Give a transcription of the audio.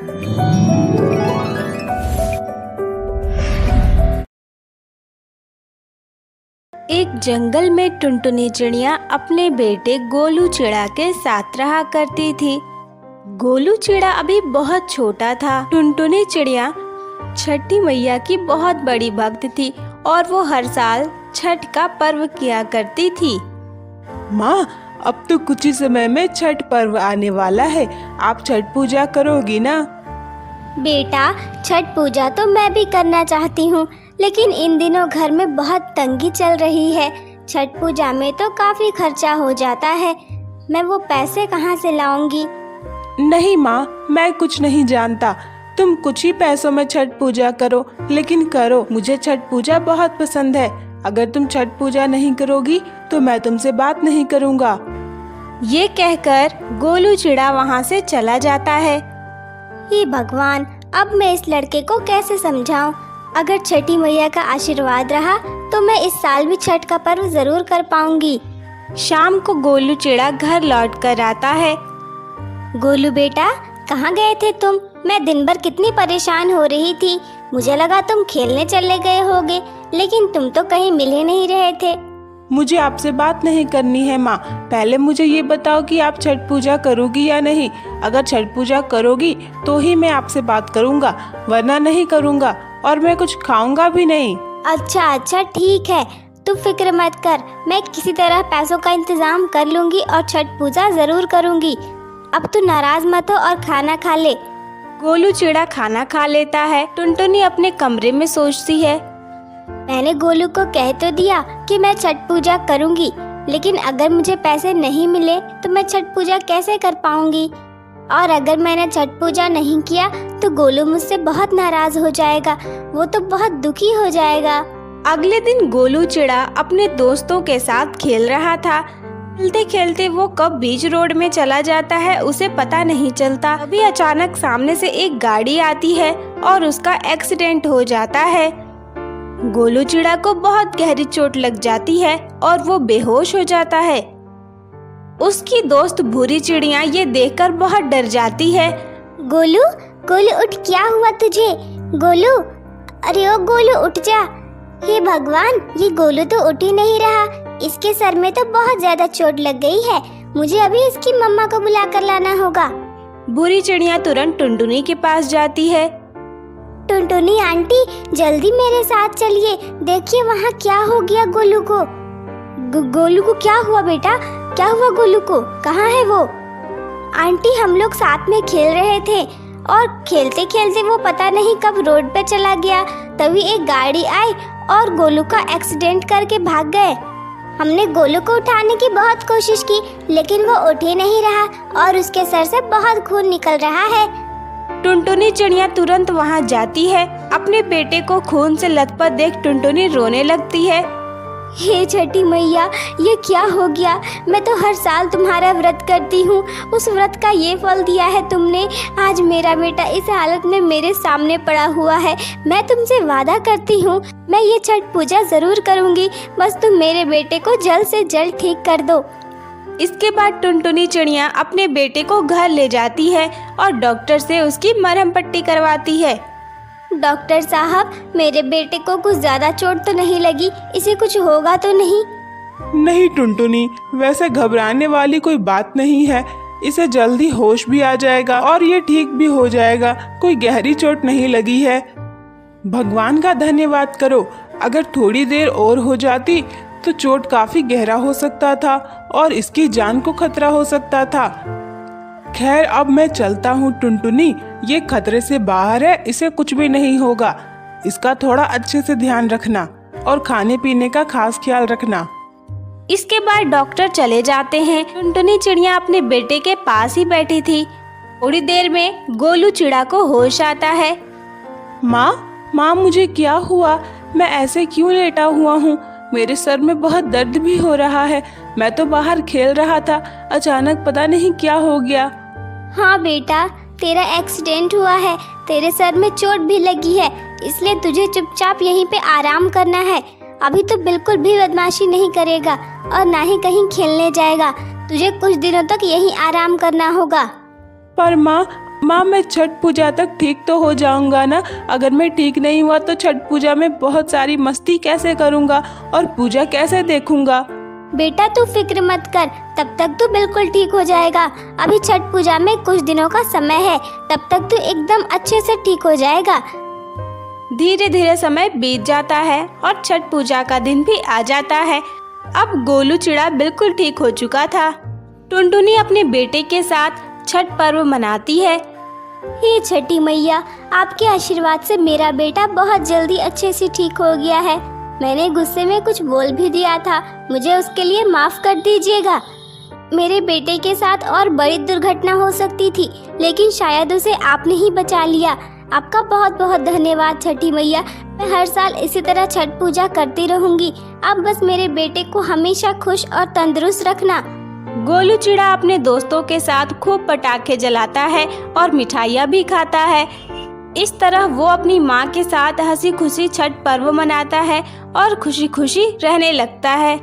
एक जंगल में टुनटुनी चिड़िया अपने बेटे गोलू चिड़ा के साथ रहा करती थी। गोलू चिड़ा अभी बहुत छोटा था। टुनटुनी चिड़िया छठी मैया की बहुत बड़ी भक्त थी और वो हर साल छठ का पर्व किया करती थी। माँ, अब तो कुछ ही समय में छठ पर्व आने वाला है। आप छठ पूजा करोगी ना? बेटा, छठ पूजा तो मैं भी करना चाहती हूँ, लेकिन इन दिनों घर में बहुत तंगी चल रही है। छठ पूजा में तो काफी खर्चा हो जाता है। मैं वो पैसे कहाँ से लाऊंगी? नहीं माँ, मैं कुछ नहीं जानता। तुम कुछ ही पैसों में छठ पूजा करो, लेकिन करो। मुझे छठ पूजा बहुत पसंद है। अगर तुम छठ पूजा नहीं करोगी तो मैं तुमसे बात नहीं करूँगा। ये कहकर गोलू चिड़ा वहाँ से चला जाता है। हे भगवान, अब मैं इस लड़के को कैसे समझाऊं? अगर छठी मैया का आशीर्वाद रहा तो मैं इस साल भी छठ का पर्व जरूर कर पाऊंगी। शाम को गोलू चिड़ा घर लौट कर आता है। गोलू बेटा, कहाँ गए थे तुम? मैं दिन भर कितनी परेशान हो रही थी। मुझे लगा तुम खेलने चले गए होगे, लेकिन तुम तो कहीं मिल ही नहीं रहे थे। मुझे आपसे बात नहीं करनी है माँ। पहले मुझे ये बताओ कि आप छठ पूजा करोगी या नहीं। अगर छठ पूजा करोगी तो ही मैं आपसे बात करूँगा, वरना नहीं करूँगा, और मैं कुछ खाऊंगा भी नहीं। अच्छा, ठीक है, तू फिक्र मत कर। मैं किसी तरह पैसों का इंतजाम कर लूंगी और छठ पूजा जरूर करूंगी। अब तू नाराज मत हो और खाना खा ले। गोलू चिड़ा खाना खा लेता है। टुनटुनी अपने कमरे में सोचती है, मैंने गोलू को कह तो दिया कि मैं छठ पूजा करूंगी, लेकिन अगर मुझे पैसे नहीं मिले तो मैं छठ पूजा कैसे कर पाऊंगी? और अगर मैंने छठ पूजा नहीं किया तो गोलू मुझसे बहुत नाराज हो जाएगा। वो तो बहुत दुखी हो जाएगा। अगले दिन गोलू चिड़ा अपने दोस्तों के साथ खेल रहा था। खेलते खेलते वो कब बीच रोड में चला जाता है उसे पता नहीं चलता। अभी अचानक सामने से एक गाड़ी आती है और उसका एक्सीडेंट हो जाता है। गोलू चिड़ा को बहुत गहरी चोट लग जाती है और वो बेहोश हो जाता है। उसकी दोस्त भूरी चिड़िया ये देखकर बहुत डर जाती है। गोलू उठ, क्या हुआ तुझे? गोलू, अरे ओ गोलू, उठ जा। हे भगवान, ये गोलू तो उठ ही नहीं रहा। इसके सर में तो बहुत ज्यादा चोट लग गई है। मुझे अभी इसकी मम्मा को बुला कर लाना होगा। भूरी चिड़िया तुरंत टुनटुनी के पास जाती है। टुनटुनी आंटी, जल्दी मेरे साथ चलिए। देखिए वहाँ क्या हो गया गोलू को। गोलू को क्या हुआ बेटा? क्या हुआ गोलू को? कहाँ है वो? आंटी, हम लोग साथ में खेल रहे थे और खेलते खेलते वो पता नहीं कब रोड पे चला गया। तभी एक गाड़ी आई और गोलू का एक्सीडेंट करके भाग गए। हमने गोलू को उठाने की बहुत कोशिश की, लेकिन वो उठ ही नहीं रहा और उसके सर से बहुत खून निकल रहा है। टुनटुनी चिड़िया तुरंत वहाँ जाती है। अपने बेटे को खून से लथपथ देख टुनटुनी रोने लगती है। हे छठी मैया, ये क्या हो गया? मैं तो हर साल तुम्हारा व्रत करती हूँ, उस व्रत का ये फल दिया है तुमने। आज मेरा बेटा इस हालत में मेरे सामने पड़ा हुआ है। मैं तुमसे वादा करती हूँ, मैं ये छठ पूजा जरूर करूँगी। बस तुम मेरे बेटे को जल्द से जल्द ठीक कर दो। इसके बाद टुनटुनी चिड़िया अपने बेटे को घर ले जाती है और डॉक्टर से उसकी मरहम पट्टी करवाती है। डॉक्टर साहब, मेरे बेटे को कुछ ज्यादा चोट तो नहीं लगी? इसे कुछ होगा तो नहीं? नहीं टुनटुनी, वैसे घबराने वाली कोई बात नहीं है। इसे जल्दी होश भी आ जाएगा और ये ठीक भी हो जाएगा। कोई गहरी चोट नहीं लगी है। भगवान का धन्यवाद करो। अगर थोड़ी देर और हो जाती तो चोट काफी गहरा हो सकता था और इसकी जान को खतरा हो सकता था। खैर, अब मैं चलता हूँ टुनटुनी। ये खतरे से बाहर है, इसे कुछ भी नहीं होगा। इसका थोड़ा अच्छे से ध्यान रखना और खाने पीने का खास ख्याल रखना। इसके बाद डॉक्टर चले जाते हैं। टुनटुनी चिड़िया अपने बेटे के पास ही बैठी थी। थोड़ी देर में गोलू चिड़ा को होश आता है। माँ, मुझे क्या हुआ? मैं ऐसे क्यों लेटा हुआ हूँ? मेरे सर में बहुत दर्द भी हो रहा है। मैं तो बाहर खेल रहा था, अचानक पता नहीं क्या हो गया। हाँ बेटा, तेरा एक्सीडेंट हुआ है, तेरे सर में चोट भी लगी है, इसलिए तुझे चुपचाप यहीं पे आराम करना है। अभी तो बिल्कुल भी बदमाशी नहीं करेगा और ना ही कहीं खेलने जाएगा। तुझे कुछ दिनों तक यहीं आराम करना होगा। पर माँ, माँ मैं छठ पूजा तक ठीक तो हो जाऊंगा ना? अगर मैं ठीक नहीं हुआ तो छठ पूजा में बहुत सारी मस्ती कैसे करूंगा और पूजा कैसे देखूंगा? बेटा तू फिक्र मत कर, तब तक तू बिल्कुल ठीक हो जाएगा। अभी छठ पूजा में कुछ दिनों का समय है, तब तक तू एकदम अच्छे से ठीक हो जाएगा। धीरे धीरे समय बीत जाता है और छठ पूजा का दिन भी आ जाता है। अब गोलू चिड़ा बिल्कुल ठीक हो चुका था। टुनटुनी अपने बेटे के साथ छठ पर्व मनाती है। हे छठी मैया, आपके आशीर्वाद से मेरा बेटा बहुत जल्दी अच्छे से ठीक हो गया है। मैंने गुस्से में कुछ बोल भी दिया था, मुझे उसके लिए माफ कर दीजिएगा। मेरे बेटे के साथ और बड़ी दुर्घटना हो सकती थी, लेकिन शायद उसे आपने ही बचा लिया। आपका बहुत बहुत धन्यवाद छठी मैया। मैं हर साल इसी तरह छठ पूजा करती रहूंगी। आप बस मेरे बेटे को हमेशा खुश और तंदुरुस्त रखना। गोलू चिड़ा अपने दोस्तों के साथ खूब पटाखे जलाता है और मिठाइयाँ भी खाता है। इस तरह वो अपनी माँ के साथ हंसी खुशी छठ पर्व मनाता है और खुशी खुशी रहने लगता है।